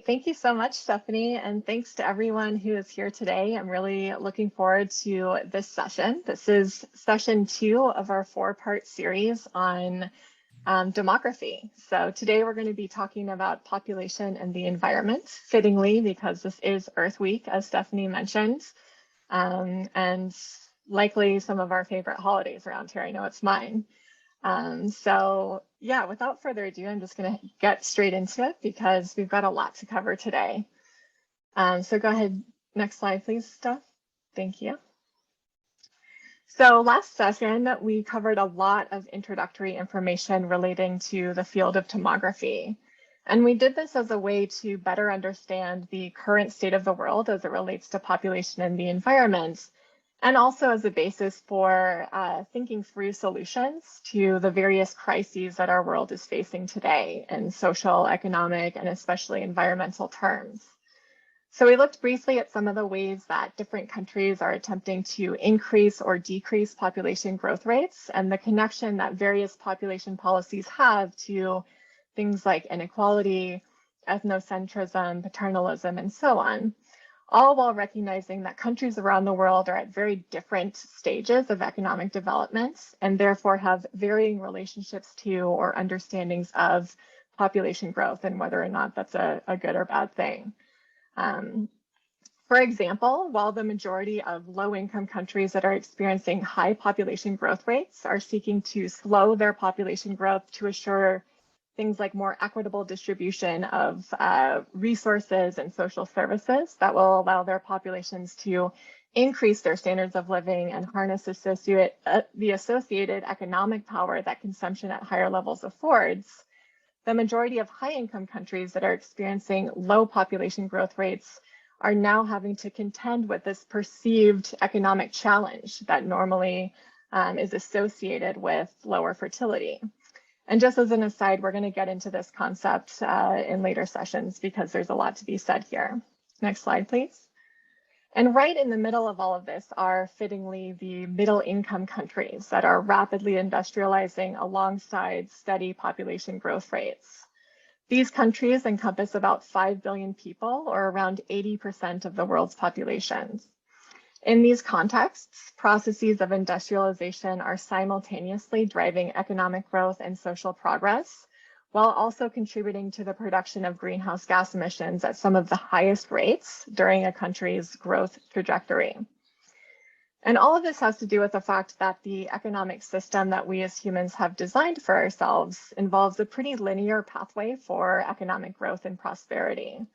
Thank you so much, Stephanie, and thanks to everyone who is here today. I'm really looking forward to this session. This is session 2 of our 4-part series on demography. So today we're going to be talking about population and the environment, fittingly because this is Earth Week, as Stephanie mentioned, and likely some of our favorite holidays around here. I know it's mine. So yeah, without further ado, I'm just going to get straight into it because we've got a lot to cover today. So go ahead, next slide, please, Steph. Thank you. So last session, we covered a lot of introductory information relating to the field of demography. And we did this as a way to better understand the current state of the world as it relates to population and the environment, and also as a basis for thinking through solutions to the various crises that our world is facing today in social, economic, and especially environmental terms. So we looked briefly at some of the ways that different countries are attempting to increase or decrease population growth rates and the connection that various population policies have to things like inequality, ethnocentrism, paternalism, and so on, all while recognizing that countries around the world are at very different stages of economic development and therefore have varying relationships to or understandings of population growth and whether or not that's a good or bad thing. For example, while the majority of low-income countries that are experiencing high population growth rates are seeking to slow their population growth to assure things like more equitable distribution of resources and social services that will allow their populations to increase their standards of living and harness the associated economic power that consumption at higher levels affords. The majority of high-income countries that are experiencing low population growth rates are now having to contend with this perceived economic challenge that normally is associated with lower fertility. And just as an aside, we're going to get into this concept in later sessions because there's a lot to be said here. Next slide, please. And right in the middle of all of this are fittingly the middle-income countries that are rapidly industrializing alongside steady population growth rates. These countries encompass about 5 billion people, or around 80% of the world's population. In these contexts, processes of industrialization are simultaneously driving economic growth and social progress, while also contributing to the production of greenhouse gas emissions at some of the highest rates during a country's growth trajectory. And all of this has to do with the fact that the economic system that we as humans have designed for ourselves involves a pretty linear pathway for economic growth and prosperity.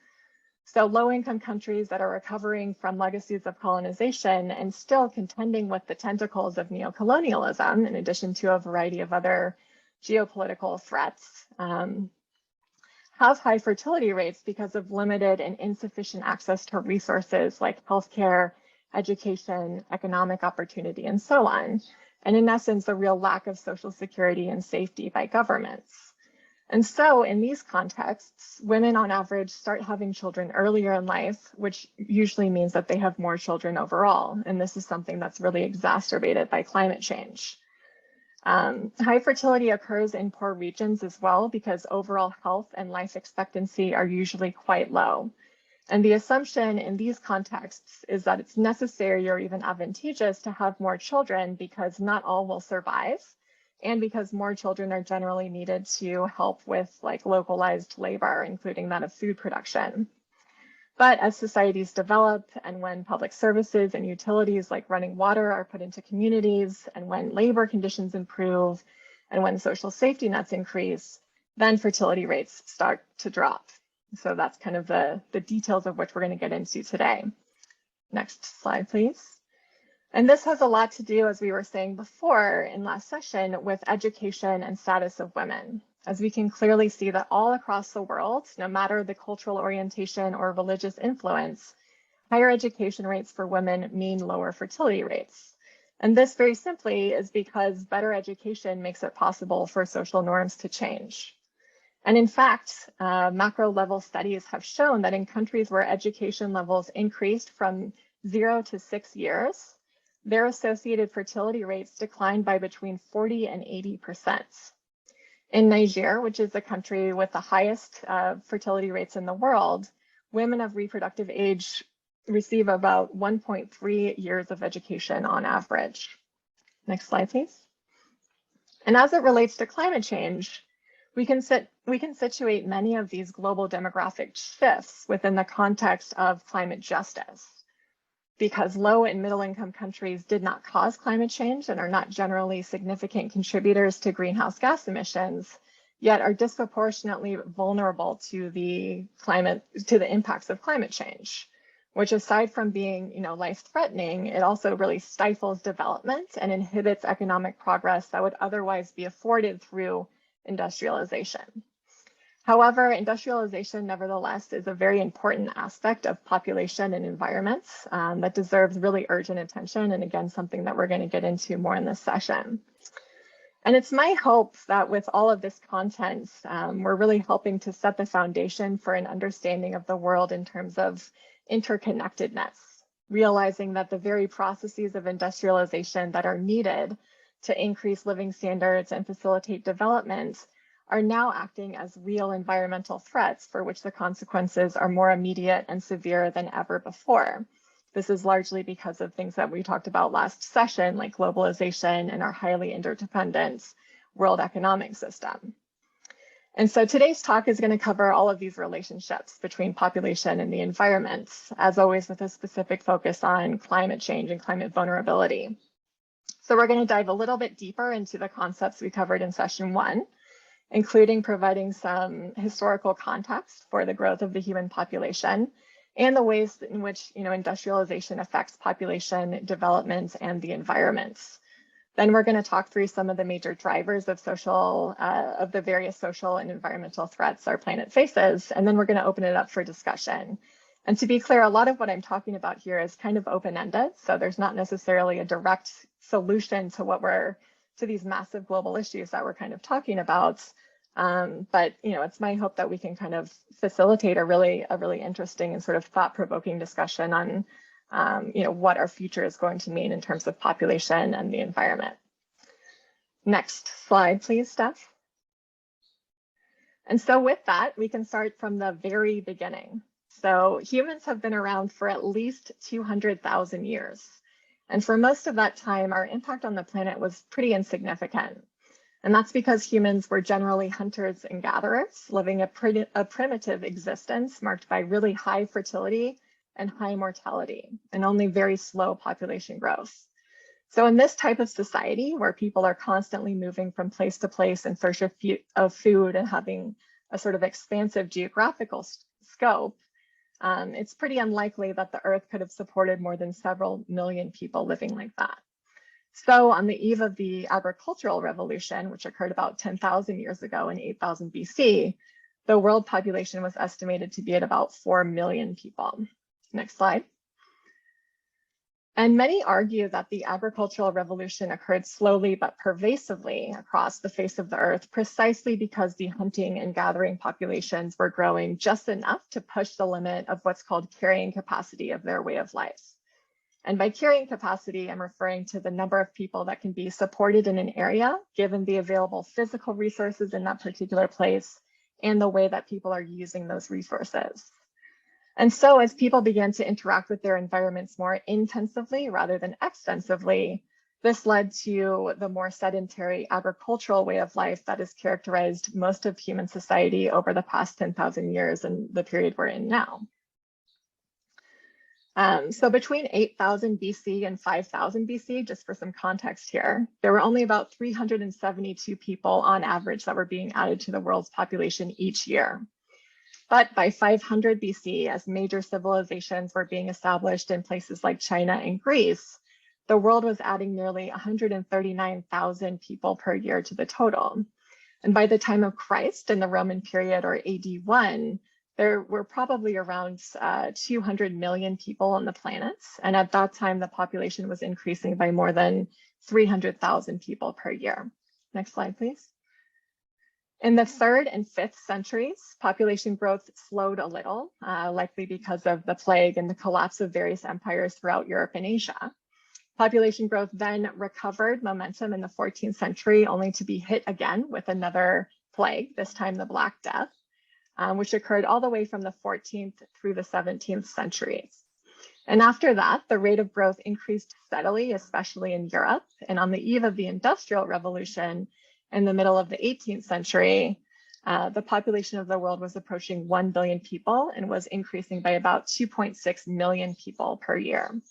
So low-income countries that are recovering from legacies of colonization and still contending with the tentacles of neocolonialism, in addition to a variety of other geopolitical threats, have high fertility rates because of limited and insufficient access to resources like healthcare, education, economic opportunity, and so on. And in essence, a real lack of social security and safety by governments. And so in these contexts, women on average start having children earlier in life, which usually means that they have more children overall. And this is something that's really exacerbated by climate change. High fertility occurs in poor regions as well because overall health and life expectancy are usually quite low. And the assumption in these contexts is that it's necessary or even advantageous to have more children because not all will survive, and because more children are generally needed to help with like localized labor, including that of food production. But as societies develop and when public services and utilities like running water are put into communities, and when labor conditions improve, and when social safety nets increase, then fertility rates start to drop. So that's kind of the details of which we're going to get into today. Next slide, please. And this has a lot to do, as we were saying before in last session, with education and status of women. As we can clearly see that all across the world, no matter the cultural orientation or religious influence, higher education rates for women mean lower fertility rates. And this very simply is because better education makes it possible for social norms to change. And in fact, macro level studies have shown that in countries where education levels increased from 0 to 6 years, their associated fertility rates declined by between 40 and 80%. In Niger, which is the country with the highest fertility rates in the world, women of reproductive age receive about 1.3 years of education on average. Next slide, please. And as it relates to climate change, we can situate many of these global demographic shifts within the context of climate justice. Because low and middle income countries did not cause climate change and are not generally significant contributors to greenhouse gas emissions, yet are disproportionately vulnerable to the impacts of climate change, which aside from being, life-threatening, it also really stifles development and inhibits economic progress that would otherwise be afforded through industrialization. However, industrialization, nevertheless, is a very important aspect of population and environments that deserves really urgent attention, and again, something that we're going to get into more in this session. And it's my hope that with all of this content, we're really helping to set the foundation for an understanding of the world in terms of interconnectedness, realizing that the very processes of industrialization that are needed to increase living standards and facilitate development are now acting as real environmental threats for which the consequences are more immediate and severe than ever before. This is largely because of things that we talked about last session, like globalization and our highly interdependent world economic system. And so today's talk is going to cover all of these relationships between population and the environment, as always with a specific focus on climate change and climate vulnerability. So we're going to dive a little bit deeper into the concepts we covered in session 1, including providing some historical context for the growth of the human population and the ways in which industrialization affects population development and the environment. Then we're going to talk through some of the major drivers of the various social and environmental threats our planet faces, and then we're going to open it up for discussion. And to be clear, a lot of what I'm talking about here is kind of open-ended, so there's not necessarily a direct solution to these massive global issues that we're kind of talking about. But it's my hope that we can kind of facilitate a really interesting and sort of thought-provoking discussion on what our future is going to mean in terms of population and the environment. Next slide, please, Steph. And so with that, we can start from the very beginning. So humans have been around for at least 200,000 years. And for most of that time, our impact on the planet was pretty insignificant. And that's because humans were generally hunters and gatherers, living a primitive existence marked by really high fertility and high mortality, and only very slow population growth. So in this type of society, where people are constantly moving from place to place in search of food and having a sort of expansive geographical scope, it's pretty unlikely that the Earth could have supported more than several million people living like that. So on the eve of the agricultural revolution, which occurred about 10,000 years ago in 8000 BC, the world population was estimated to be at about 4 million people. Next slide. And many argue that the agricultural revolution occurred slowly but pervasively across the face of the Earth, precisely because the hunting and gathering populations were growing just enough to push the limit of what's called carrying capacity of their way of life. And by carrying capacity, I'm referring to the number of people that can be supported in an area, given the available physical resources in that particular place and the way that people are using those resources. And so as people began to interact with their environments more intensively rather than extensively, this led to the more sedentary agricultural way of life that has characterized most of human society over the past 10,000 years and the period we're in now. So between 8000 BC and 5000 BC, just for some context here, there were only about 372 people on average that were being added to the world's population each year. But by 500 BC, as major civilizations were being established in places like China and Greece, the world was adding nearly 139,000 people per year to the total. And by the time of Christ in the Roman period, or AD 1, there were probably around 200 million people on the planet. And at that time, the population was increasing by more than 300,000 people per year. Next slide, please. In the 3rd and 5th centuries, population growth slowed a little, likely because of the plague and the collapse of various empires throughout Europe and Asia. Population growth then recovered momentum in the 14th century, only to be hit again with another plague, this time the Black Death, which occurred all the way from the 14th through the 17th centuries. And after that, the rate of growth increased steadily, especially in Europe. And on the eve of the Industrial Revolution in the middle of the 18th century, the population of the world was approaching 1 billion people and was increasing by about 2.6 million people per year.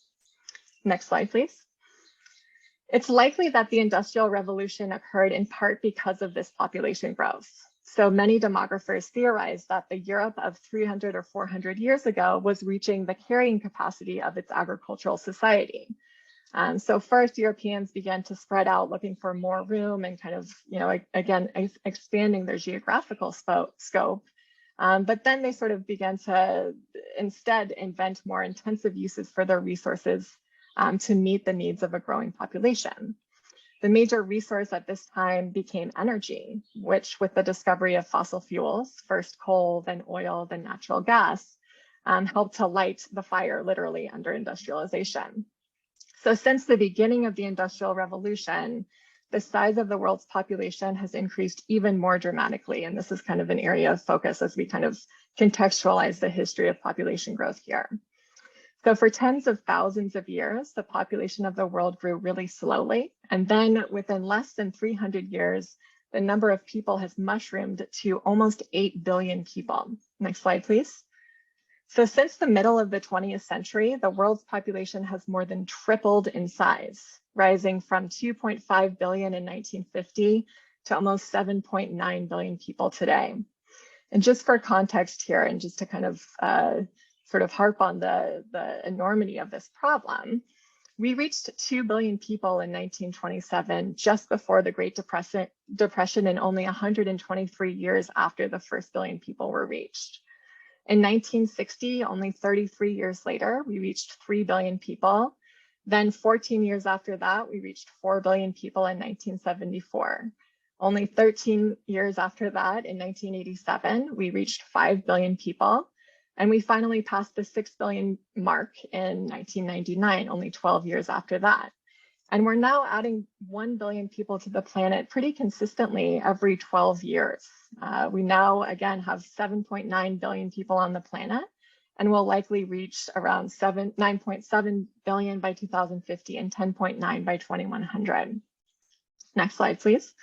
Next slide, please. It's likely that the Industrial Revolution occurred in part because of this population growth. So many demographers theorize that the Europe of 300 or 400 years ago was reaching the carrying capacity of its agricultural society. So first, Europeans began to spread out looking for more room and kind of, again, expanding their geographical scope. But then they sort of began to instead invent more intensive uses for their resources to meet the needs of a growing population. The major resource at this time became energy, which with the discovery of fossil fuels, first coal, then oil, then natural gas, helped to light the fire literally under industrialization. So since the beginning of the Industrial Revolution, the size of the world's population has increased even more dramatically. And this is kind of an area of focus as we kind of contextualize the history of population growth here. So for tens of thousands of years, the population of the world grew really slowly. And then within less than 300 years, the number of people has mushroomed to almost 8 billion people. Next slide, please. So since the middle of the 20th century, the world's population has more than tripled in size, rising from 2.5 billion in 1950 to almost 7.9 billion people today. And just for context here, and just to kind of sort of harp on the enormity of this problem, we reached 2 billion people in 1927, just before the Great Depression and only 123 years after the first billion people were reached. In 1960, only 33 years later, we reached 3 billion people. Then 14 years after that, we reached 4 billion people in 1974. Only 13 years after that, in 1987, we reached 5 billion people. And we finally passed the 6 billion mark in 1999, only 12 years after that. And we're now adding 1 billion people to the planet pretty consistently every 12 years. We now, again, have 7.9 billion people on the planet, and will likely reach around 9.7 billion by 2050 and 10.9 by 2100. Next slide, please.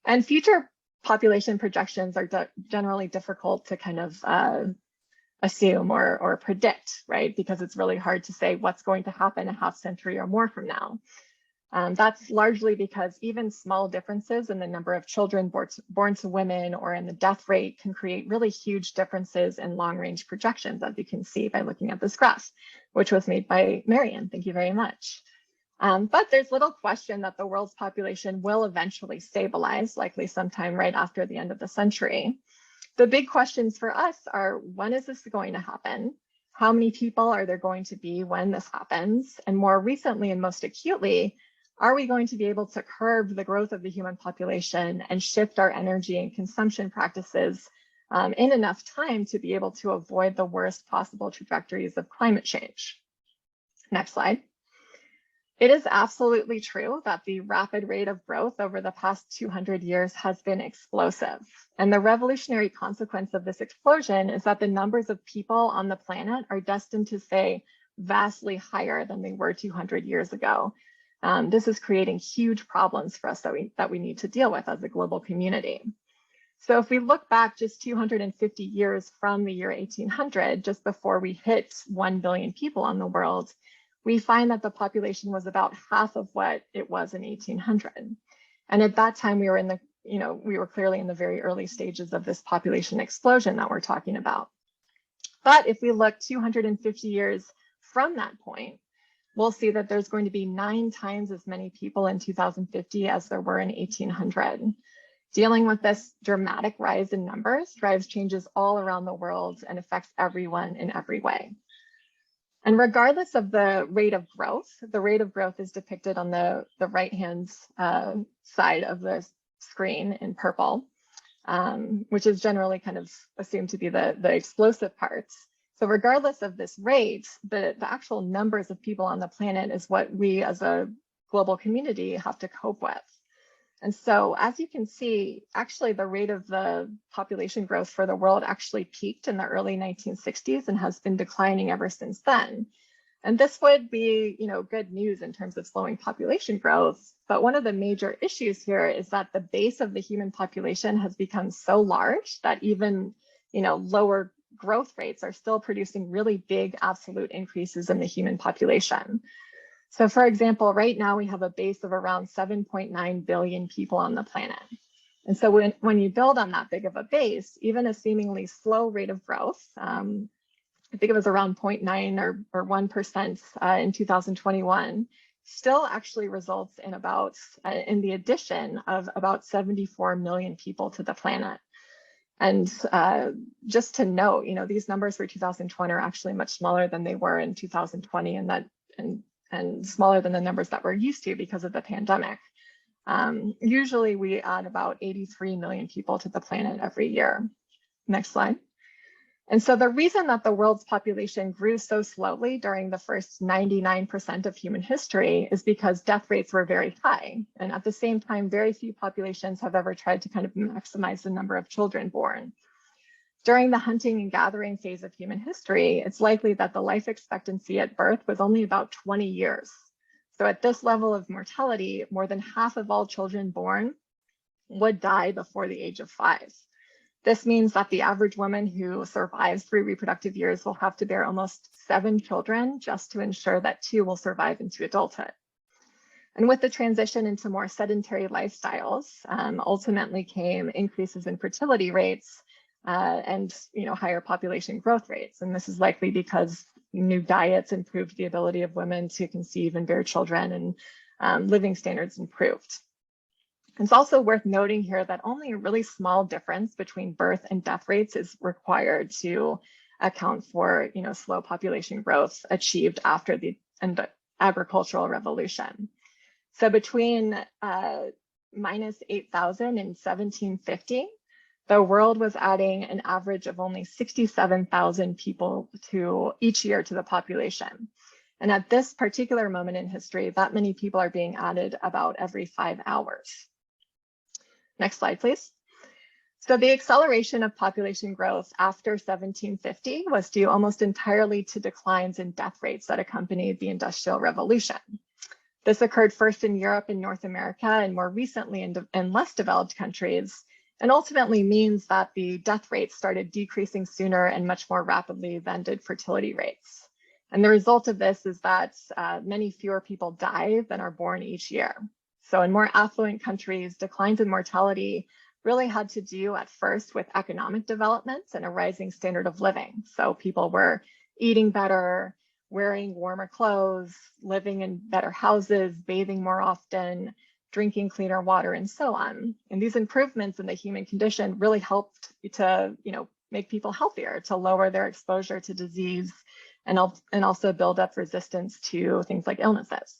And future population projections are generally difficult to kind of assume or predict, right? Because it's really hard to say what's going to happen a half century or more from now. That's largely because even small differences in the number of children born to women or in the death rate can create really huge differences in long-range projections, as you can see by looking at this graph, which was made by Marian. Thank you very much. But there's little question that the world's population will eventually stabilize, likely sometime right after the end of the century. The big questions for us are, when is this going to happen? How many people are there going to be when this happens? And more recently and most acutely, are we going to be able to curb the growth of the human population and shift our energy and consumption practices in enough time to be able to avoid the worst possible trajectories of climate change? Next slide. It is absolutely true that the rapid rate of growth over the past 200 years has been explosive. And the revolutionary consequence of this explosion is that the numbers of people on the planet are destined to stay vastly higher than they were 200 years ago. This is creating huge problems for us that we need to deal with as a global community. So if we look back just 250 years from the year 1800, just before we hit 1 billion people on the world, we find that the population was about half of what it was in 1800. And at that time, we were clearly in the very early stages of this population explosion that we're talking about. But if we look 250 years from that point, we'll see that there's going to be 9 times as many people in 2050 as there were in 1800. Dealing with this dramatic rise in numbers drives changes all around the world and affects everyone in every way. And regardless of the rate of growth is depicted on the right-hand side of the screen in purple, which is generally kind of assumed to be the explosive parts. So regardless of this rate, the actual numbers of people on the planet is what we as a global community have to cope with. And so as you can see, actually the rate of the population growth for the world actually peaked in the early 1960s and has been declining ever since then. And this would be, good news in terms of slowing population growth. But one of the major issues here is that the base of the human population has become so large that even, lower growth rates are still producing really big absolute increases in the human population. So for example, right now we have a base of around 7.9 billion people on the planet. And so when you build on that big of a base, even a seemingly slow rate of growth, I think it was around 0.9 or 1% in 2021, still actually results in in the addition of about 74 million people to the planet. And just to note, these numbers for 2020 are actually much smaller than they were in 2020, and smaller than the numbers that we're used to because of the pandemic. Usually we add about 83 million people to the planet every year. Next slide. And so the reason that the world's population grew so slowly during the first 99% of human history is because death rates were very high. And at the same time, very few populations have ever tried to kind of maximize the number of children born. During the hunting and gathering phase of human history, it's likely that the life expectancy at birth was only about 20 years. So at this level of mortality, more than half of all children born would die before the age of 5. This means that the average woman who survives 3 reproductive years will have to bear almost 7 children just to ensure that 2 will survive into adulthood. And with the transition into more sedentary lifestyles, ultimately came increases in fertility rates and higher population growth rates. And this is likely because new diets improved the ability of women to conceive and bear children, and living standards improved. It's also worth noting here that only a really small difference between birth and death rates is required to account for, slow population growth achieved after the agricultural revolution. So between minus 8,000 in 1750, the world was adding an average of only 67,000 people each year to the population. And at this particular moment in history, that many people are being added about every 5 hours. Next slide, please. So the acceleration of population growth after 1750 was due almost entirely to declines in death rates that accompanied the Industrial Revolution. This occurred first in Europe and North America, and more recently in less developed countries, and ultimately means that the death rates started decreasing sooner and much more rapidly than did fertility rates. And the result of this is that many fewer people die than are born each year. So in more affluent countries, declines in mortality really had to do at first with economic developments and a rising standard of living. So people were eating better, wearing warmer clothes, living in better houses, bathing more often, drinking cleaner water, and so on. And these improvements in the human condition really helped to, make people healthier, to lower their exposure to disease, and also build up resistance to things like illnesses.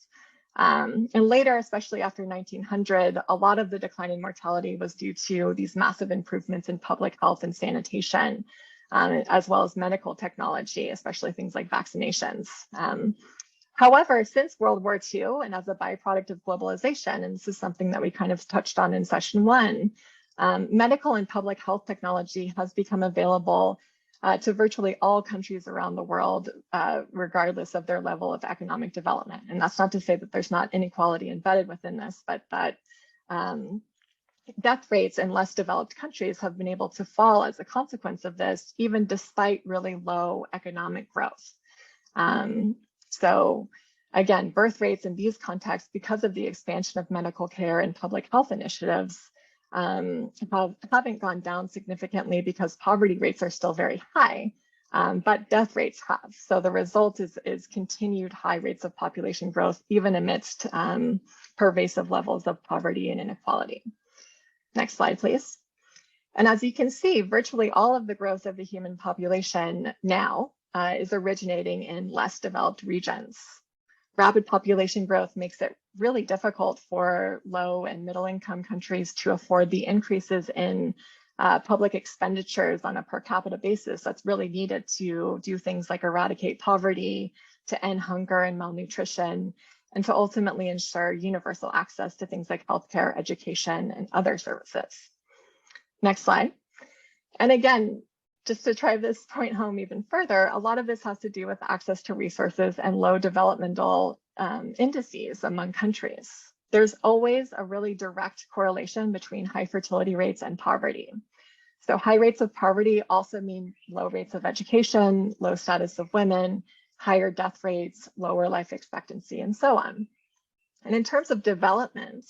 And later, especially after 1900, a lot of the decline in mortality was due to these massive improvements in public health and sanitation, as well as medical technology, especially things like vaccinations. However, since World War II, and as a byproduct of globalization, and this is something that we kind of touched on in session 1, medical and public health technology has become available to virtually all countries around the world, regardless of their level of economic development. And that's not to say that there's not inequality embedded within this, but that death rates in less developed countries have been able to fall as a consequence of this, even despite really low economic growth. So again, birth rates in these contexts, because of the expansion of medical care and public health initiatives, haven't gone down significantly because poverty rates are still very high, but death rates have. So the result is continued high rates of population growth, even amidst pervasive levels of poverty and inequality. Next slide, please. And as you can see, virtually all of the growth of the human population now is originating in less developed regions. Rapid population growth makes it really difficult for low and middle income countries to afford the increases in public expenditures on a per capita basis that's really needed to do things like eradicate poverty, to end hunger and malnutrition, and to ultimately ensure universal access to things like healthcare, education, and other services. Next slide. And again, just to drive this point home even further, a lot of this has to do with access to resources and low developmental indices among countries. There's always a really direct correlation between high fertility rates and poverty. So high rates of poverty also mean low rates of education, low status of women, higher death rates, lower life expectancy, and so on. And in terms of development,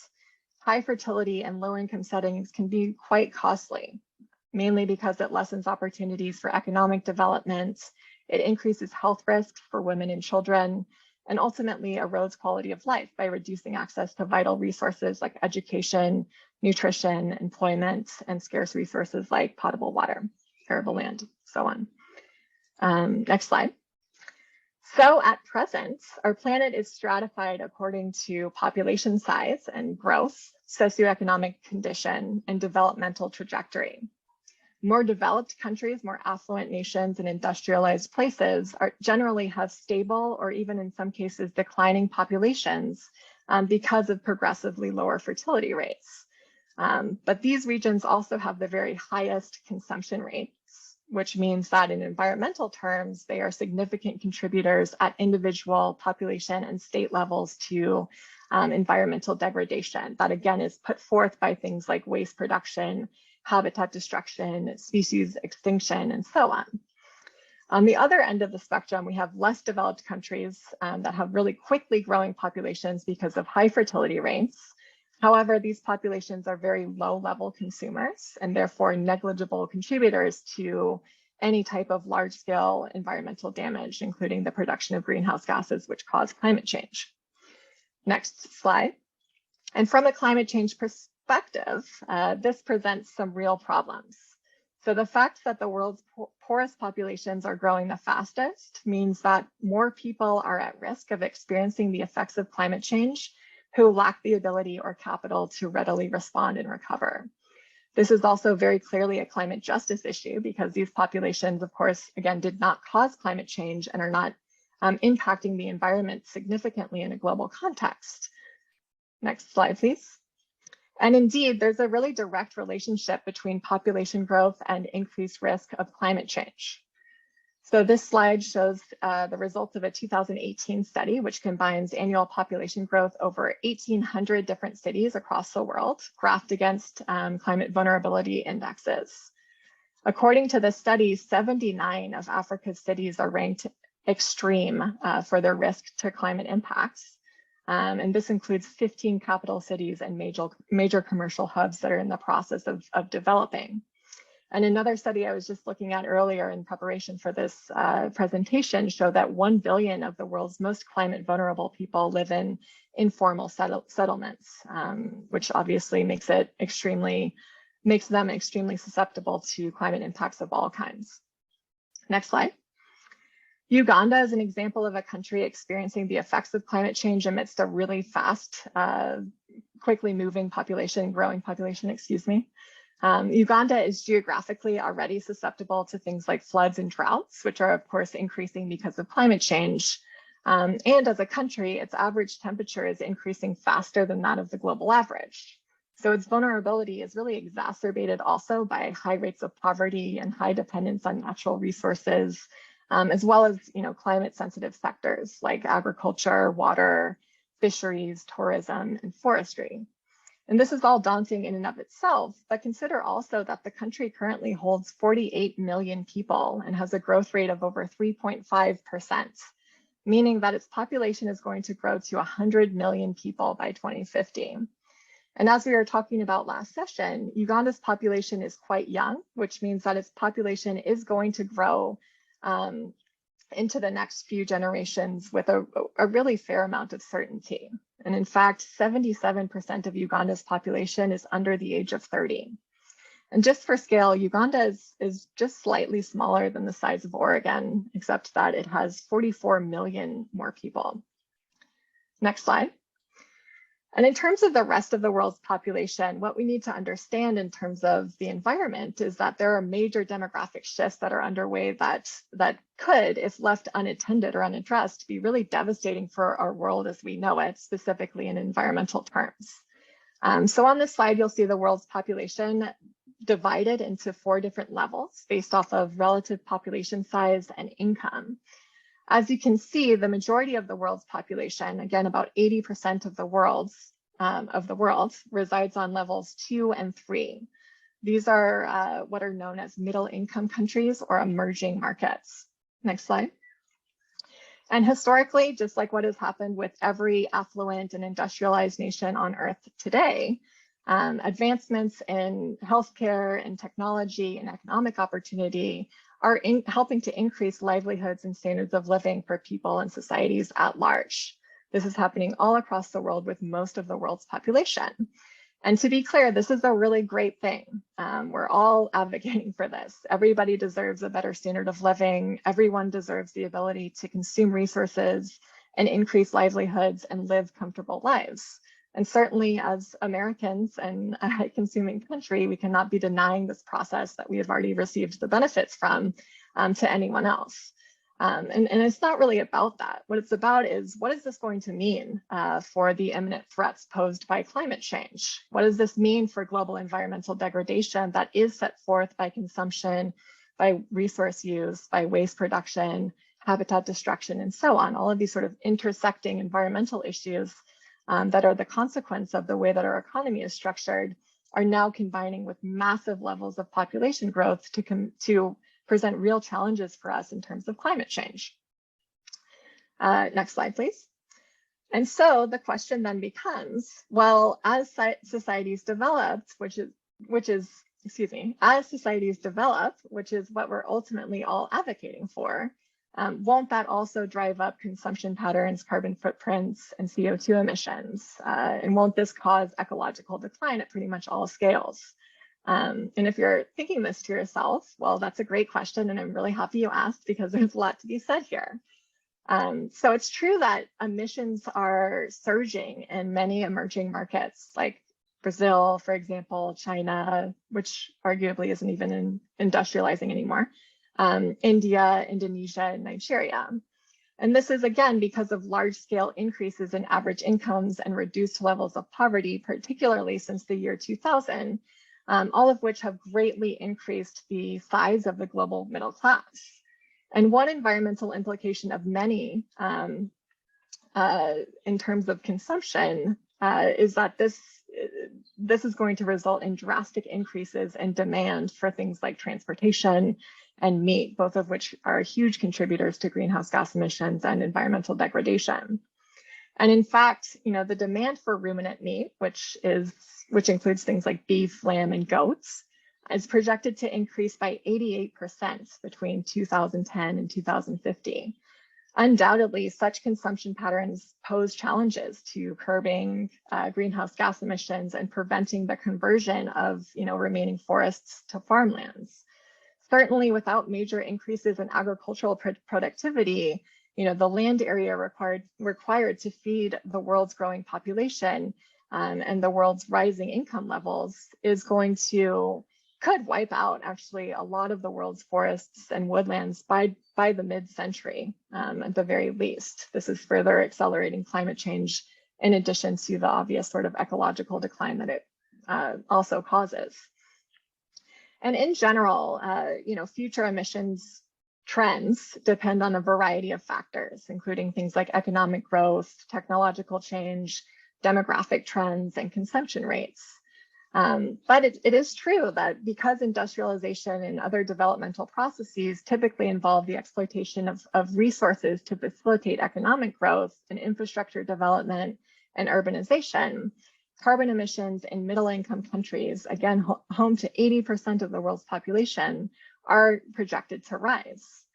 high fertility and low income settings can be quite costly, mainly because it lessens opportunities for economic development, it increases health risks for women and children, and ultimately erodes quality of life by reducing access to vital resources like education, nutrition, employment, and scarce resources like potable water, arable land, so on. Next slide. So at present, our planet is stratified according to population size and growth, socioeconomic condition, and developmental trajectory. More developed countries, more affluent nations, and industrialized places generally have stable or even in some cases declining populations because of progressively lower fertility rates. But these regions also have the very highest consumption rates, which means that in environmental terms, they are significant contributors at individual, population, and state levels to environmental degradation. That again is put forth by things like waste production, habitat destruction, species extinction, and so on. On the other end of the spectrum, we have less developed countries that have really quickly growing populations because of high fertility rates. However, these populations are very low-level consumers and therefore negligible contributors to any type of large-scale environmental damage, including the production of greenhouse gases, which cause climate change. Next slide. And from a climate change perspective, this presents some real problems. So the fact that the world's poorest populations are growing the fastest means that more people are at risk of experiencing the effects of climate change who lack the ability or capital to readily respond and recover. This is also very clearly a climate justice issue because these populations, of course, again, did not cause climate change and are not impacting the environment significantly in a global context. Next slide, please. And indeed, there's a really direct relationship between population growth and increased risk of climate change. So this slide shows the results of a 2018 study, which combines annual population growth over 1,800 different cities across the world, graphed against climate vulnerability indexes. According to the study, 79 of Africa's cities are ranked extreme for their risk to climate impacts. And this includes 15 capital cities and major commercial hubs that are in the process of developing. And another study I was just looking at earlier in preparation for this presentation showed that 1 billion of the world's most climate vulnerable people live in informal settlements, which obviously makes them extremely susceptible to climate impacts of all kinds. Next slide. Uganda is an example of a country experiencing the effects of climate change amidst a really fast, quickly moving population, growing population, excuse me. Uganda is geographically already susceptible to things like floods and droughts, which are of course increasing because of climate change. And as a country, its average temperature is increasing faster than that of the global average. So its vulnerability is really exacerbated also by high rates of poverty and high dependence on natural resources, as well as climate sensitive sectors like agriculture, water, fisheries, tourism, and forestry. And this is all daunting in and of itself, but consider also that the country currently holds 48 million people and has a growth rate of over 3.5%, meaning that its population is going to grow to 100 million people by 2050. And as we were talking about last session, Uganda's population is quite young, which means that its population is going to grow into the next few generations with a really fair amount of certainty. And in fact, 77% of Uganda's population is under the age of 30. And just for scale, Uganda is just slightly smaller than the size of Oregon, except that it has 44 million more people. Next slide. And in terms of the rest of the world's population, what we need to understand in terms of the environment is that there are major demographic shifts that are underway that could, if left unattended or unaddressed, be really devastating for our world as we know it, specifically in environmental terms. So on this slide, you'll see the world's population divided into 4 different levels based off of relative population size and income. As you can see, the majority of the world's population, again, about 80% of the world, resides on levels 2 and 3. These are what are known as middle income countries or emerging markets. Next slide. And historically, just like what has happened with every affluent and industrialized nation on Earth today, advancements in healthcare and technology and economic opportunity are helping to increase livelihoods and standards of living for people and societies at large. This is happening all across the world with most of the world's population. And to be clear, this is a really great thing. We're all advocating for this. Everybody deserves a better standard of living. Everyone deserves the ability to consume resources and increase livelihoods and live comfortable lives. And certainly as Americans and a high consuming country, we cannot be denying this process that we have already received the benefits from to anyone else. And it's not really about that. What it's about is, what is this going to mean for the imminent threats posed by climate change? What does this mean for global environmental degradation that is set forth by consumption, by resource use, by waste production, habitat destruction, and so on? All of these sort of intersecting environmental issues that are the consequence of the way that our economy is structured are now combining with massive levels of population growth to present real challenges for us in terms of climate change. Next slide, please. And so the question then becomes, well, as societies develop, which is what we're ultimately all advocating for, won't that also drive up consumption patterns, carbon footprints, and CO2 emissions? And won't this cause ecological decline at pretty much all scales? And if you're thinking this to yourself, well, that's a great question, and I'm really happy you asked because there's a lot to be said here. So it's true that emissions are surging in many emerging markets like Brazil, for example, China, which arguably isn't even industrializing anymore, India, Indonesia, and Nigeria. And this is again because of large-scale increases in average incomes and reduced levels of poverty, particularly since the year 2000, all of which have greatly increased the size of the global middle class. And one environmental implication of many in terms of consumption is that this is going to result in drastic increases in demand for things like transportation and meat, both of which are huge contributors to greenhouse gas emissions and environmental degradation. And in fact, the demand for ruminant meat, which includes things like beef, lamb, and goats, is projected to increase by 88% between 2010 and 2050. Undoubtedly, such consumption patterns pose challenges to curbing greenhouse gas emissions and preventing the conversion of remaining forests to farmlands. Certainly, without major increases in agricultural productivity, the land area required to feed the world's growing population and the world's rising income levels could wipe out actually a lot of the world's forests and woodlands by the mid-century at the very least. This is further accelerating climate change in addition to the obvious sort of ecological decline that it also causes. And in general, future emissions trends depend on a variety of factors, including things like economic growth, technological change, demographic trends, and consumption rates. But it is true that because industrialization and other developmental processes typically involve the exploitation of resources to facilitate economic growth and infrastructure development and urbanization, carbon emissions in middle-income countries, again, home to 80% of the world's population, are projected to rise.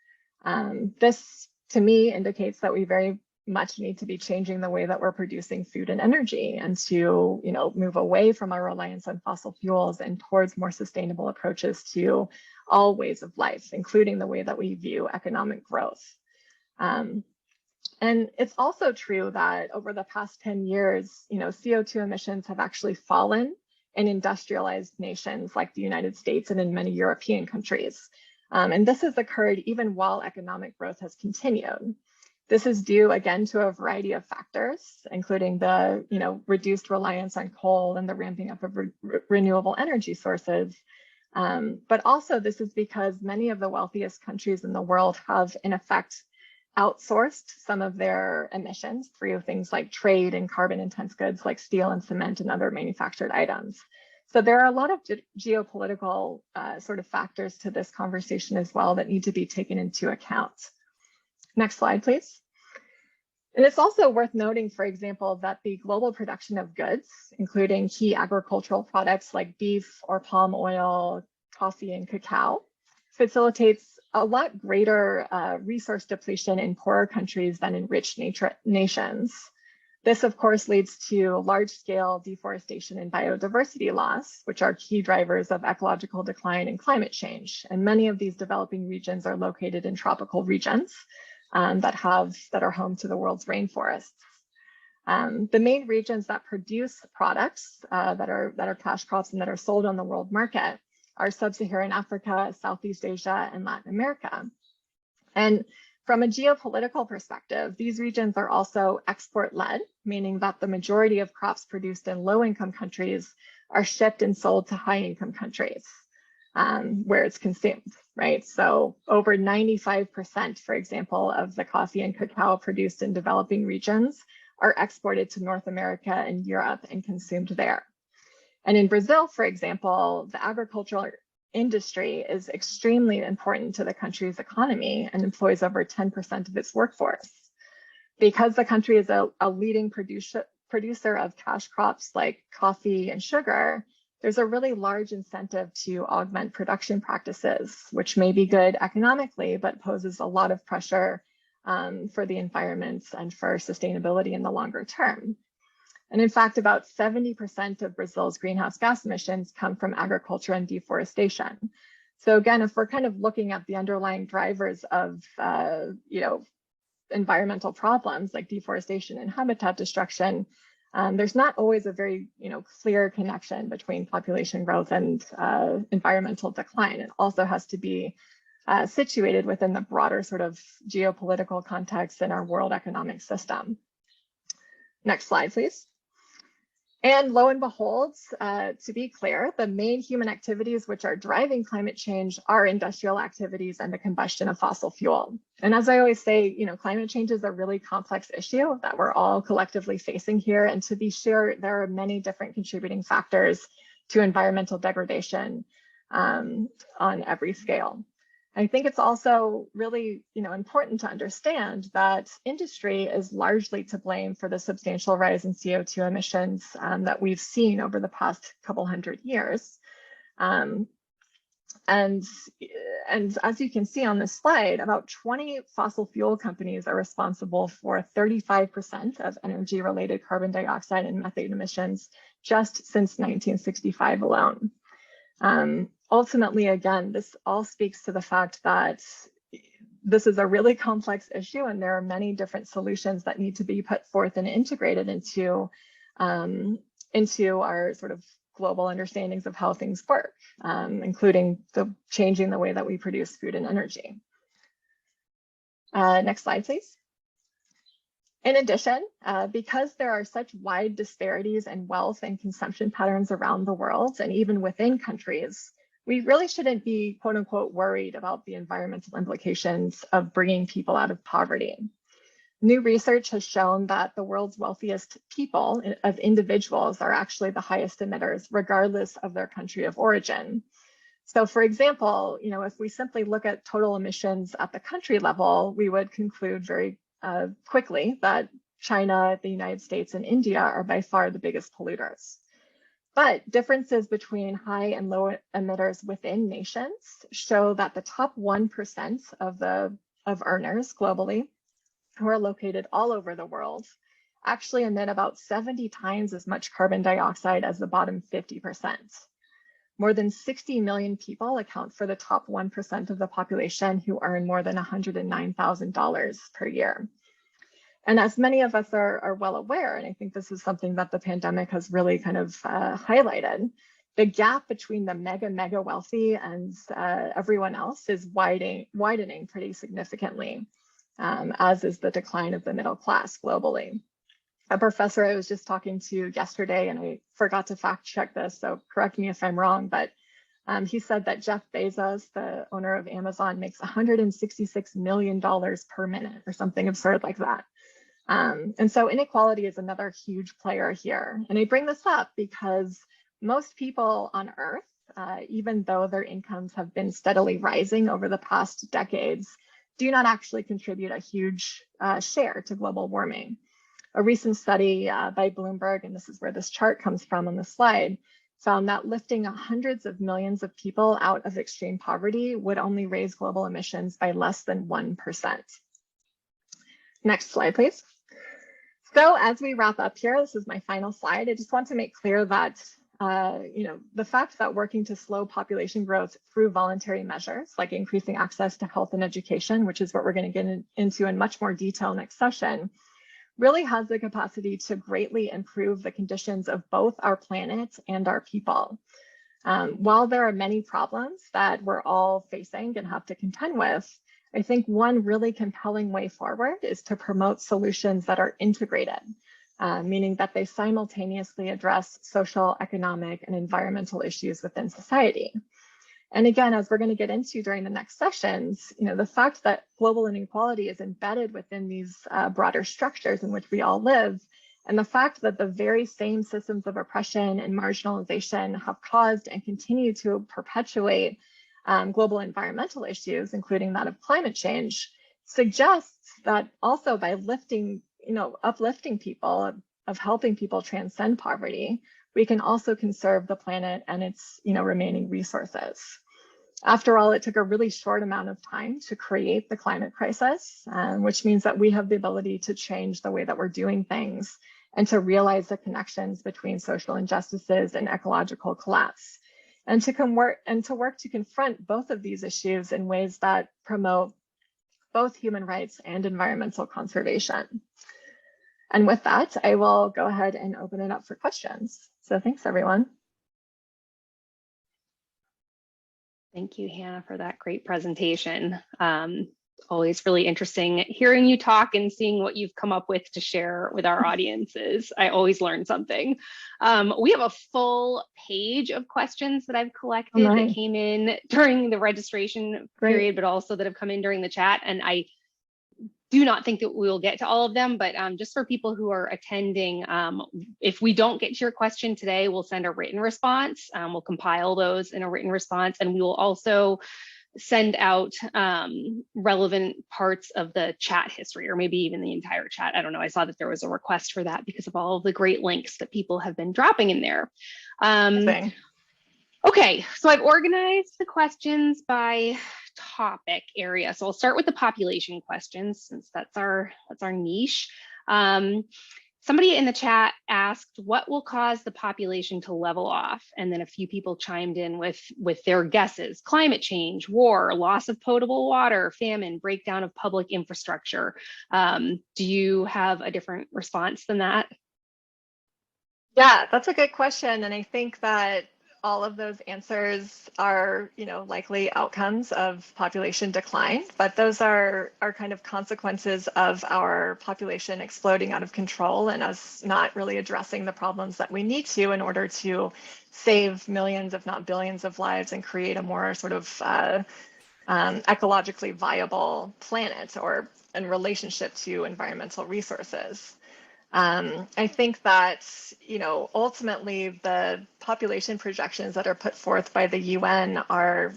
This, to me, indicates that we very much need to be changing the way that we're producing food and energy, and to move away from our reliance on fossil fuels and towards more sustainable approaches to all ways of life, including the way that we view economic growth. And it's also true that over the past 10 years, CO2 emissions have actually fallen in industrialized nations like the United States and in many European countries. And this has occurred even while economic growth has continued. This is due again to a variety of factors, including the reduced reliance on coal and the ramping up of renewable energy sources. But also this is because many of the wealthiest countries in the world have in effect outsourced some of their emissions through things like trade and carbon intense goods like steel and cement and other manufactured items. So there are a lot of geopolitical sort of factors to this conversation as well that need to be taken into account. Next slide, please. And it's also worth noting, for example, that the global production of goods, including key agricultural products like beef or palm oil, coffee, and cacao, facilitates a lot greater resource depletion in poorer countries than in rich nations. This, of course, leads to large-scale deforestation and biodiversity loss, which are key drivers of ecological decline and climate change. And many of these developing regions are located in tropical regions that are home to the world's rainforests. The main regions that produce products that are cash crops and that are sold on the world market are Sub-Saharan Africa, Southeast Asia, and Latin America. And from a geopolitical perspective, these regions are also export-led, meaning that the majority of crops produced in low-income countries are shipped and sold to high-income countries where it's consumed, right? So over 95%, for example, of the coffee and cacao produced in developing regions are exported to North America and Europe and consumed there. And in Brazil, for example, the agricultural industry is extremely important to the country's economy and employs over 10% of its workforce. Because the country is a leading producer of cash crops like coffee and sugar, there's a really large incentive to augment production practices, which may be good economically, but poses a lot of pressure for the environment and for sustainability in the longer term. And in fact, about 70% of Brazil's greenhouse gas emissions come from agriculture and deforestation. So again, if we're kind of looking at the underlying drivers of environmental problems like deforestation and habitat destruction, there's not always a very clear connection between population growth and environmental decline. It also has to be situated within the broader sort of geopolitical context in our world economic system. Next slide, please. And lo and behold, to be clear, the main human activities which are driving climate change are industrial activities and the combustion of fossil fuel. And as I always say, climate change is a really complex issue that we're all collectively facing here. And to be sure, there are many different contributing factors to environmental degradation on every scale. I think it's also really important to understand that industry is largely to blame for the substantial rise in CO2 emissions that we've seen over the past couple hundred years. And as you can see on this slide, about 20 fossil fuel companies are responsible for 35% of energy-related carbon dioxide and methane emissions just since 1965 alone. Ultimately, again, this all speaks to the fact that this is a really complex issue and there are many different solutions that need to be put forth and integrated into our sort of global understandings of how things work, including changing the way that we produce food and energy. Next slide, please. In addition, because there are such wide disparities in wealth and consumption patterns around the world and even within countries, we really shouldn't be, quote unquote, worried about the environmental implications of bringing people out of poverty. New research has shown that the world's wealthiest people of individuals are actually the highest emitters, regardless of their country of origin. So for example, if we simply look at total emissions at the country level, we would conclude very quickly that China, the United States, and India are by far the biggest polluters. But differences between high and low emitters within nations show that the top 1% of earners globally, who are located all over the world, actually emit about 70 times as much carbon dioxide as the bottom 50%. More than 60 million people account for the top 1% of the population who earn more than $109,000 per year. And as many of us are well aware, and I think this is something that the pandemic has really kind of highlighted, the gap between the mega wealthy and everyone else is widening pretty significantly, as is the decline of the middle class globally. A professor I was just talking to yesterday, and I forgot to fact check this, so correct me if I'm wrong, but he said that Jeff Bezos, the owner of Amazon, makes $166 million per minute or something absurd like that. And so inequality is another huge player here. And I bring this up because most people on Earth, even though their incomes have been steadily rising over the past decades, do not actually contribute a huge share to global warming. A recent study by Bloomberg, and this is where this chart comes from on the slide, found that lifting hundreds of millions of people out of extreme poverty would only raise global emissions by less than 1%. Next slide, please. So as we wrap up here, this is my final slide. I just want to make clear that the fact that working to slow population growth through voluntary measures, like increasing access to health and education, which is what we're going to get into in much more detail next session, really has the capacity to greatly improve the conditions of both our planet and our people. While there are many problems that we're all facing and have to contend with, I think one really compelling way forward is to promote solutions that are integrated, meaning that they simultaneously address social, economic, and environmental issues within society. And again, as we're going to get into during the next sessions, the fact that global inequality is embedded within these broader structures in which we all live, and the fact that the very same systems of oppression and marginalization have caused and continue to perpetuate global environmental issues, including that of climate change, suggests that also by uplifting people, of helping people transcend poverty, we can also conserve the planet and its remaining resources. After all, it took a really short amount of time to create the climate crisis, which means that we have the ability to change the way that we're doing things and to realize the connections between social injustices and ecological collapse. And to work to confront both of these issues in ways that promote both human rights and environmental conservation. And with that, I will go ahead and open it up for questions. So thanks, everyone. Thank you, Hannah, for that great presentation. Always really interesting hearing you talk and seeing what you've come up with to share with our audiences. I always learn something. We have a full page of questions that I've collected that came in during the registration period, but also that have come in during the chat. And I do not think that we will get to all of them, but just for people who are attending, if we don't get to your question today, we'll send a written response. We'll compile those in a written response, and we will also send out relevant parts of the chat history, or maybe even the entire chat. I don't know. I saw that there was a request for that because of all of the great links that people have been dropping in there. Okay, so I've organized the questions by topic area. So I'll start with the population questions, since that's our niche. Somebody in the chat asked, what will cause the population to level off? And then a few people chimed in with their guesses: climate change, war, loss of potable water, famine, breakdown of public infrastructure. Do you have a different response than that? Yeah, that's a good question. And I think that all of those answers are, likely outcomes of population decline, but those are kind of consequences of our population exploding out of control and us not really addressing the problems that we need to in order to save millions, if not billions, of lives and create a more sort of ecologically viable planet or in relationship to environmental resources. I think that, ultimately the population projections that are put forth by the UN are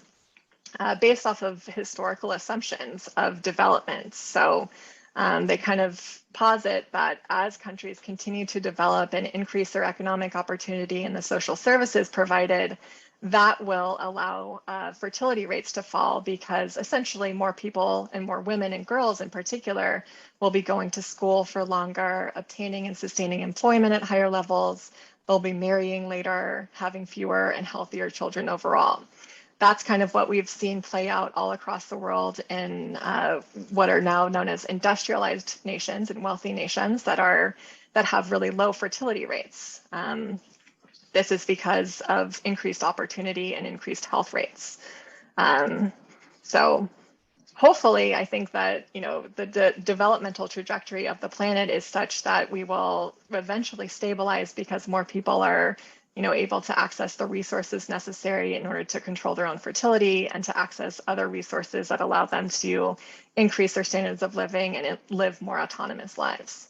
based off of historical assumptions of development. So they kind of posit that as countries continue to develop and increase their economic opportunity and the social services provided, that will allow fertility rates to fall, because essentially more people and more women and girls in particular will be going to school for longer, obtaining and sustaining employment at higher levels. They'll be marrying later, having fewer and healthier children overall. that's kind of what we've seen play out all across the world in what are now known as industrialized nations and wealthy nations that have really low fertility rates. This is because of increased opportunity and increased health rates. So hopefully, I think that, you know, the developmental trajectory of the planet is such that we will eventually stabilize because more people are, you know, able to access the resources necessary in order to control their own fertility and to access other resources that allow them to increase their standards of living and live more autonomous lives.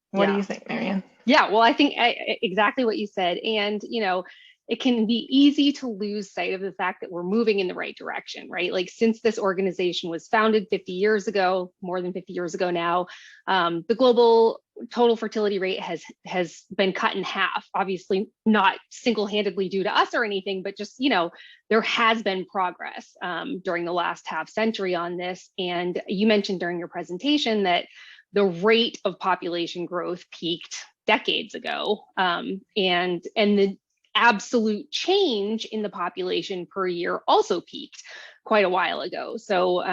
What do you think, Marianne? Yeah, well, I think exactly what you said. And, you know, it can be easy to lose sight of the fact that we're moving in the right direction, right? Like since this organization was founded 50 years ago, more than 50 years ago now, the global total fertility rate has been cut in half. Obviously not single-handedly due to us or anything, but just, you know, there has been progress during the last half century on this. And you mentioned during your presentation that the rate of population growth peaked decades ago, and the absolute change in the population per year also peaked quite a while ago. So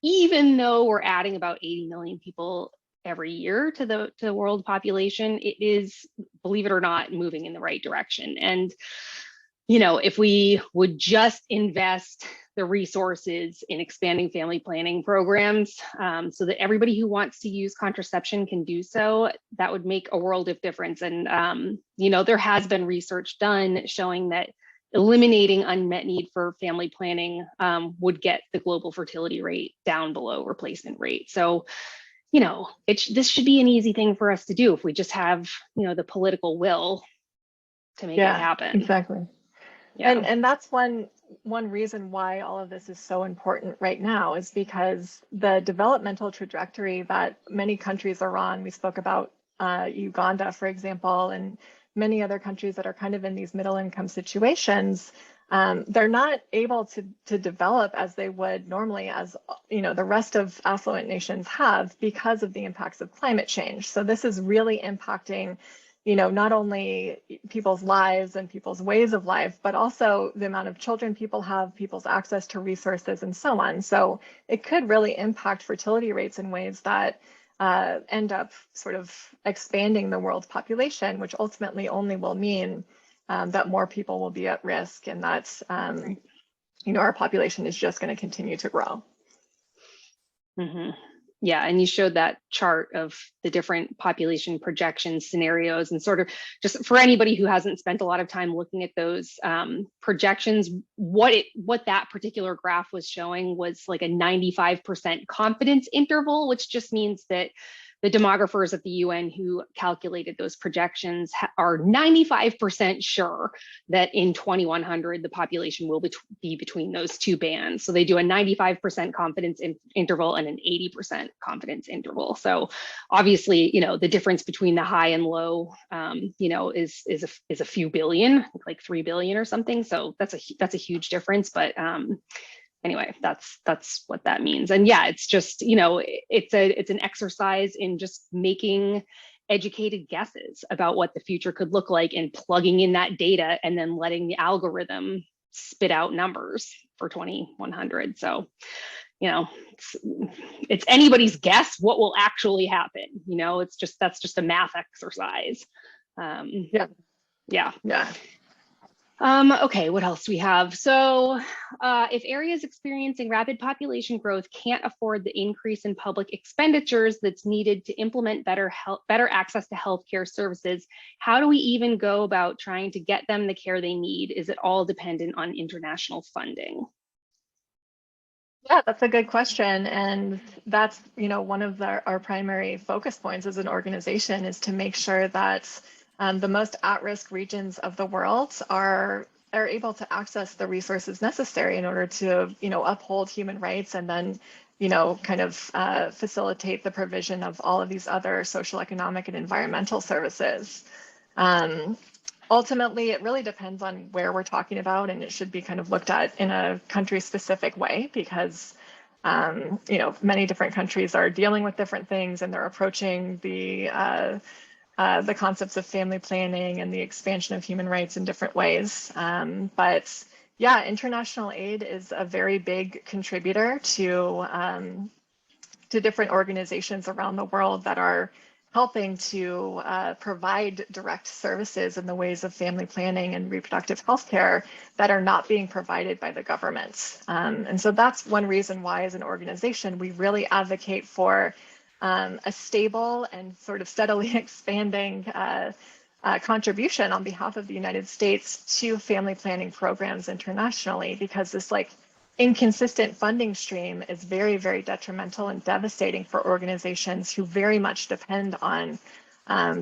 even though we're adding about 80 million people every year to the world population, it is, believe it or not, moving in the right direction. And you know, if we would just invest the resources in expanding family planning programs so that everybody who wants to use contraception can do so, that would make a world of difference. And, you know, there has been research done showing that eliminating unmet need for family planning would get the global fertility rate down below replacement rate. So, you know, this should be an easy thing for us to do if we just have, you know, the political will to make it happen. Exactly. Yeah. And that's one reason why all of this is so important right now, is because the developmental trajectory that many countries are on, we spoke about Uganda, for example, and many other countries that are kind of in these middle income situations, they're not able to develop as they would normally, as you know, the rest of affluent nations have, because of the impacts of climate change. So this is really impacting, you know, not only people's lives and people's ways of life, but also the amount of children people have, people's access to resources, and so on. So it could really impact fertility rates in ways that end up sort of expanding the world's population, which ultimately only will mean that more people will be at risk, and that, you know, our population is just going to continue to grow. Mm-hmm. Yeah, and you showed that chart of the different population projection scenarios, and sort of, just for anybody who hasn't spent a lot of time looking at those projections, what that particular graph was showing was like a 95% confidence interval, which just means that the demographers at the UN who calculated those projections are 95% sure that in 2100, the population will be between those two bands. So they do a 95% confidence interval and an 80% confidence interval. So obviously, you know, the difference between the high and low, you know, is a few billion, like 3 billion or something. So that's a huge difference. But anyway, that's what that means. And yeah, it's just, you know, it's an exercise in just making educated guesses about what the future could look like and plugging in that data and then letting the algorithm spit out numbers for 2100. So, you know, it's anybody's guess what will actually happen. You know, that's just a math exercise. Yeah. Okay, what else do we have? So if areas experiencing rapid population growth can't afford the increase in public expenditures that's needed to implement better access to healthcare services, how do we even go about trying to get them the care they need? Is it all dependent on international funding? Yeah, that's a good question. And that's, you know, one of our primary focus points as an organization, is to make sure that the most at-risk regions of the world are able to access the resources necessary in order to, you know, uphold human rights, and then, you know, kind of facilitate the provision of all of these other social, economic, and environmental services. Ultimately, it really depends on where we're talking about, and it should be kind of looked at in a country-specific way, because you know, many different countries are dealing with different things, and they're approaching the concepts of family planning and the expansion of human rights in different ways. But Yeah, international aid is a very big contributor to different organizations around the world that are helping to provide direct services in the ways of family planning and reproductive health care that are not being provided by the government. And so that's one reason why, as an organization, we really advocate for a stable and sort of steadily expanding contribution on behalf of the United States to family planning programs internationally, because this inconsistent funding stream is very, very detrimental and devastating for organizations who very much depend on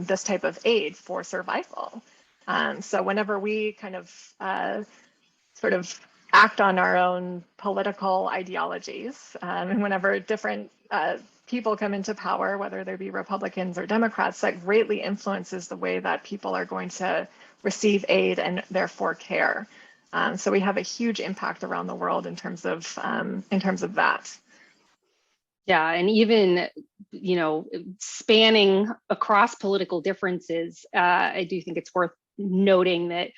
this type of aid for survival. So whenever we kind of sort of act on our own political ideologies, and whenever different people come into power, whether they be Republicans or Democrats, that greatly influences the way that people are going to receive aid and therefore care. So we have a huge impact around the world in terms of that. Yeah, and even, spanning across political differences, I do think it's worth noting that,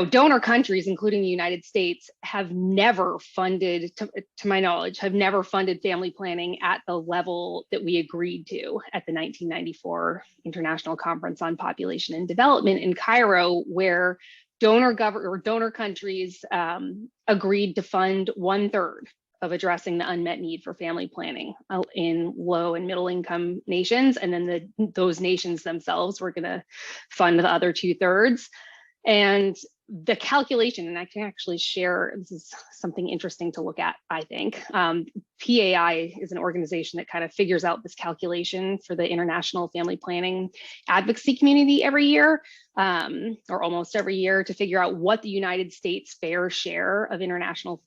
donor countries, including the United States, have never funded, to my knowledge, have never funded family planning at the level that we agreed to at the 1994 International Conference on Population and Development in Cairo, where donor countries agreed to fund 1/3 of addressing the unmet need for family planning in low and middle income nations. And then those nations themselves were going to fund the other 2/3. And the calculation, and I can actually share, this is something interesting to look at, I think. PAI is an organization that kind of figures out this calculation for the international family planning advocacy community every year, or almost every year, to figure out what the United States' fair share of international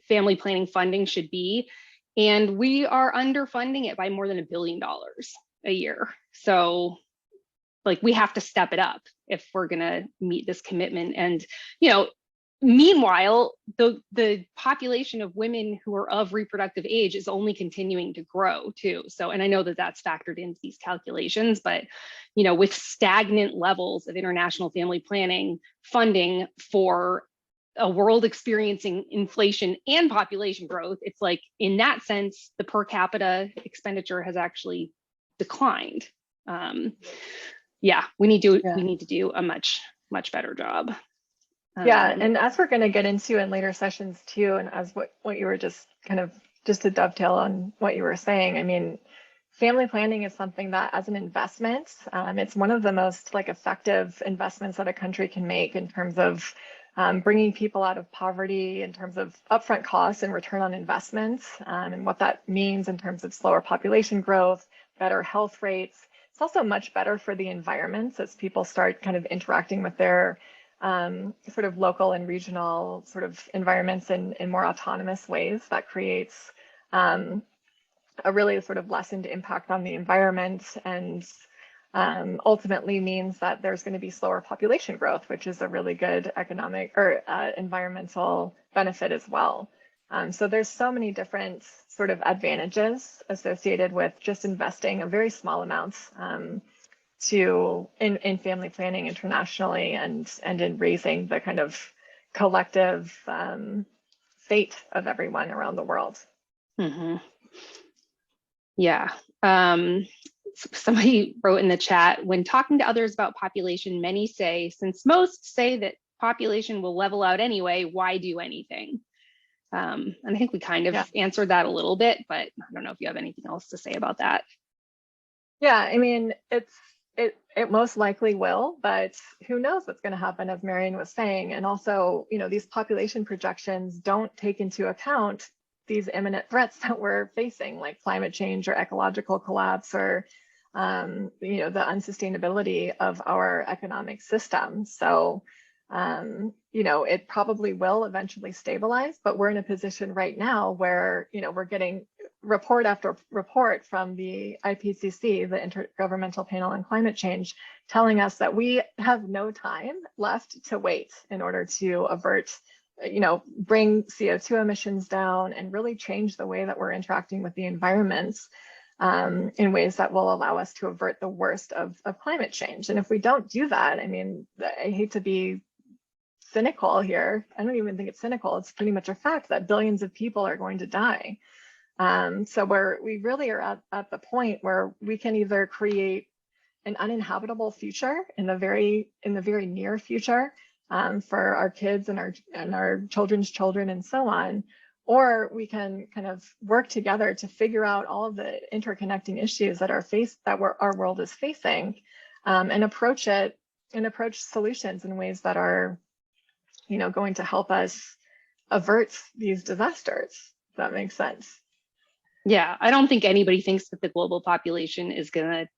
family planning funding should be. And we are underfunding it by more than $1 billion a year. So we have to step it up if we're going to meet this commitment. And, meanwhile, the population of women who are of reproductive age is only continuing to grow too. So, and I know that that's factored into these calculations, but, with stagnant levels of international family planning funding for a world experiencing inflation and population growth, it's in that sense, the per capita expenditure has actually declined. Yeah, we need to do a much better job. Yeah, and as we're going to get into in later sessions too, and as what you were just to dovetail on what you were saying, I mean, family planning is something that, as an investment, it's one of the most effective investments that a country can make in terms of bringing people out of poverty, in terms of upfront costs and return on investments, and what that means in terms of slower population growth, better health rates. It's also much better for the environments as people start kind of interacting with their sort of local and regional sort of environments in more autonomous ways. That creates a really sort of lessened impact on the environment, and ultimately means that there's going to be slower population growth, which is a really good economic or environmental benefit as well. So there's so many different sort of advantages associated with just investing a very small amount in family planning internationally, and in raising the kind of collective fate of everyone around the world. Mm-hmm. Yeah. Somebody wrote in the chat, when talking to others about population, many say, since most say that population will level out anyway, why do anything? And I think we kind of answered that a little bit, but I don't know if you have anything else to say about that. Yeah, I mean, it most likely will, but who knows what's going to happen, as Marion was saying. And also, these population projections don't take into account these imminent threats that we're facing, like climate change or ecological collapse, or the unsustainability of our economic system. So it probably will eventually stabilize, but we're in a position right now where, we're getting report after report from the IPCC, the Intergovernmental Panel on Climate Change, telling us that we have no time left to wait in order to avert, bring CO2 emissions down and really change the way that we're interacting with the environment in ways that will allow us to avert the worst of climate change. And if we don't do that, I mean, I hate to be cynical here. I don't even think it's cynical. It's pretty much a fact that billions of people are going to die. So we really are at the point where we can either create an uninhabitable future in the very near future, for our kids and our children's children and so on, or we can kind of work together to figure out all of the interconnecting issues that our world is facing, and approach solutions in ways that are, going to help us avert these disasters. If that makes sense. Yeah, I don't think anybody thinks that the global population is going to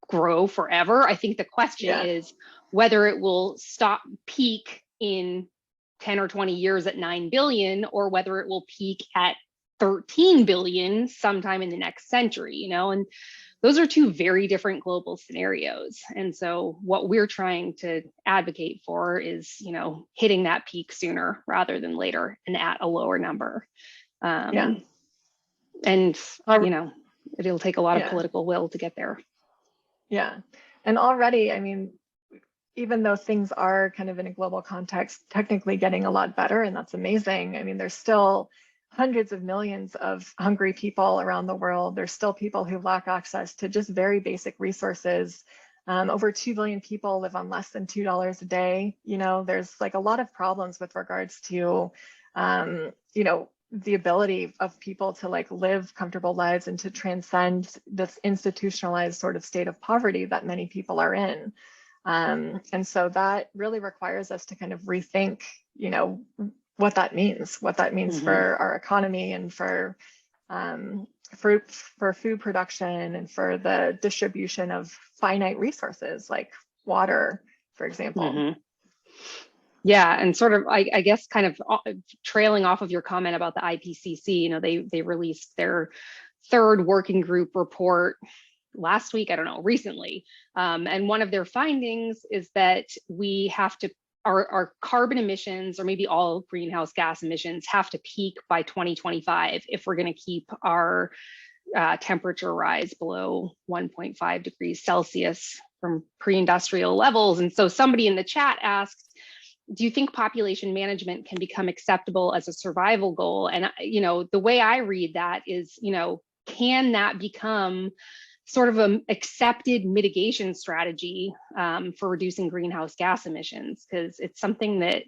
grow forever. I think the question is whether it will peak in 10 or 20 years at 9 billion, or whether it will peak at 13 billion sometime in the next century, and those are two very different global scenarios. And so what we're trying to advocate for is, hitting that peak sooner rather than later and at a lower number. And, it'll take a lot of political will to get there. Yeah. And already, I mean, even though things are kind of in a global context, technically getting a lot better, and that's amazing. I mean, there's still hundreds of millions of hungry people around the world. There's still people who lack access to just very basic resources. Over 2 billion people live on less than $2 a day. There's like a lot of problems with regards to, the ability of people to like live comfortable lives and to transcend this institutionalized sort of state of poverty that many people are in. And so that really requires us to kind of rethink, what that means for our economy and for food production and for the distribution of finite resources like water, for example. Yeah, and sort of, I guess, kind of trailing off of your comment about the IPCC, they released their third working group report last week, recently. And one of their findings is that we have to, our carbon emissions, or maybe all greenhouse gas emissions, have to peak by 2025 if we're going to keep our temperature rise below 1.5 degrees Celsius from pre-industrial levels. And so somebody in the chat asked, do you think population management can become acceptable as a survival goal? And, the way I read that is, can that become sort of an accepted mitigation strategy for reducing greenhouse gas emissions? Because it's something that,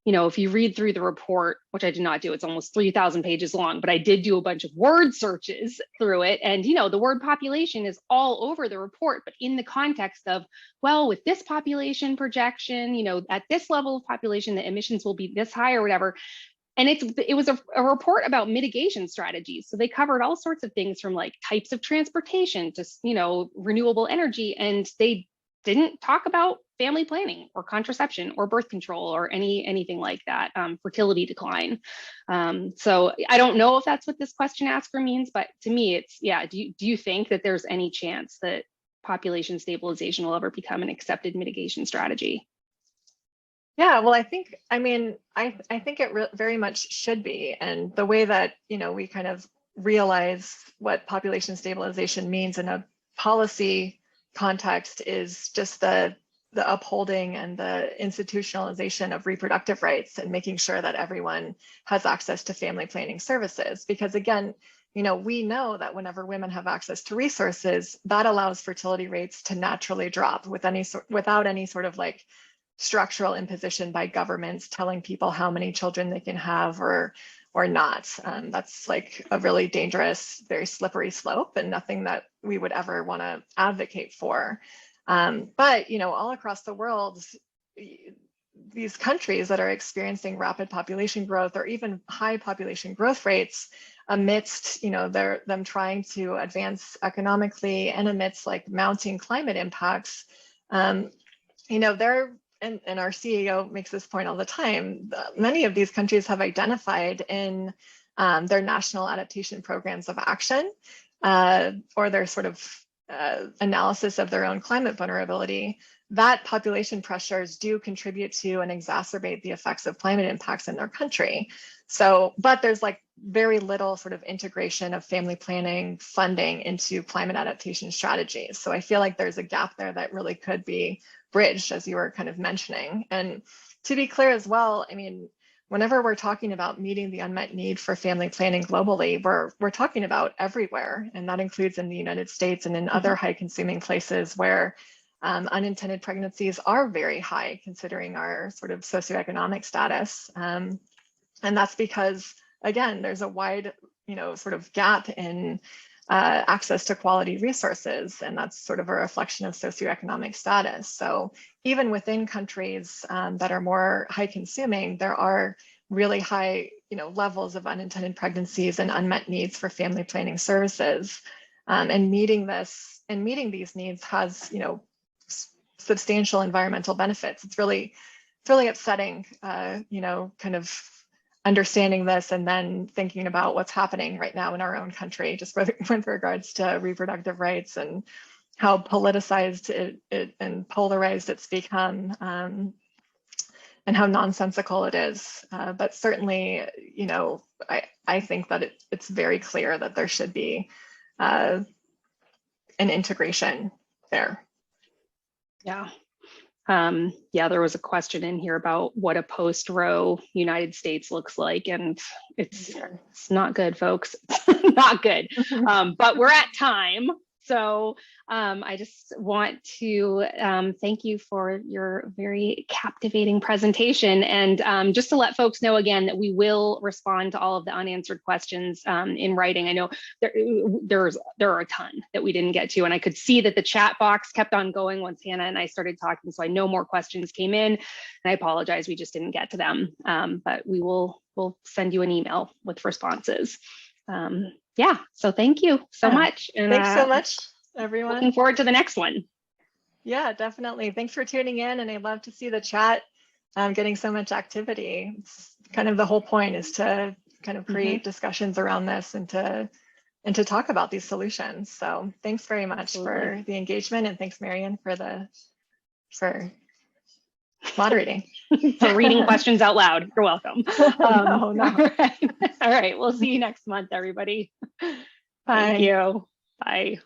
if you read through the report, which I did not do, it's almost 3,000 pages long, but I did do a bunch of word searches through it. And, the word population is all over the report, but in the context of, well, with this population projection, at this level of population, the emissions will be this high or whatever. And it was a report about mitigation strategies. So they covered all sorts of things from like types of transportation to, renewable energy. And they didn't talk about family planning or contraception or birth control or anything like that, fertility decline. So I don't know if that's what this question asker means, but to me, it's, do you think that there's any chance that population stabilization will ever become an accepted mitigation strategy? Yeah, well, I think it very much should be. And the way that, we kind of realize what population stabilization means in a policy context is just the upholding and the institutionalization of reproductive rights and making sure that everyone has access to family planning services. Because again, we know that whenever women have access to resources, that allows fertility rates to naturally drop without any sort of like structural imposition by governments telling people how many children they can have or not. That's like a really dangerous, very slippery slope, and nothing that we would ever want to advocate for. But all across the world, these countries that are experiencing rapid population growth or even high population growth rates amidst them trying to advance economically and amidst like mounting climate impacts, they're, and our CEO makes this point all the time, many of these countries have identified in their national adaptation programs of action or their sort of analysis of their own climate vulnerability, that population pressures do contribute to and exacerbate the effects of climate impacts in their country. So, but there's like very little sort of integration of family planning funding into climate adaptation strategies. So I feel like there's a gap there that really could be bridged, as you were kind of mentioning. And to be clear as well, I mean, whenever we're talking about meeting the unmet need for family planning globally, we're talking about everywhere, and that includes in the United States and in other high consuming places where unintended pregnancies are very high considering our sort of socioeconomic status. And that's because, again, there's a wide, sort of gap in access to quality resources, and that's sort of a reflection of socioeconomic status. So even within countries that are more high consuming, there are really high, levels of unintended pregnancies and unmet needs for family planning services. And meeting these needs has, substantial environmental benefits. It's really upsetting, kind of understanding this and then thinking about what's happening right now in our own country, just with regards to reproductive rights and how politicized it and polarized it's become, and how nonsensical it is. But certainly, I think that it's very clear that there should be an integration there. Yeah. Yeah, there was a question in here about what a post-Roe United States looks like, and it's not good, folks. It's not good. But we're at time. So I just want to thank you for your very captivating presentation. And just to let folks know again that we will respond to all of the unanswered questions in writing. I know there are a ton that we didn't get to, and I could see that the chat box kept on going once Hannah and I started talking. So I know more questions came in, and I apologize, we just didn't get to them. But we'll send you an email with responses. Yeah, so thank you so much. And thanks so much, everyone. Looking forward to the next one. Yeah, definitely. Thanks for tuning in, and I love to see the chat getting so much activity. It's kind of the whole point, is to kind of create discussions around this and to talk about these solutions. So thanks very much for the engagement, and thanks, Marian, for moderating. For reading questions out loud. You're welcome. No. All right. We'll see you next month, everybody. Bye. Thank you. Bye.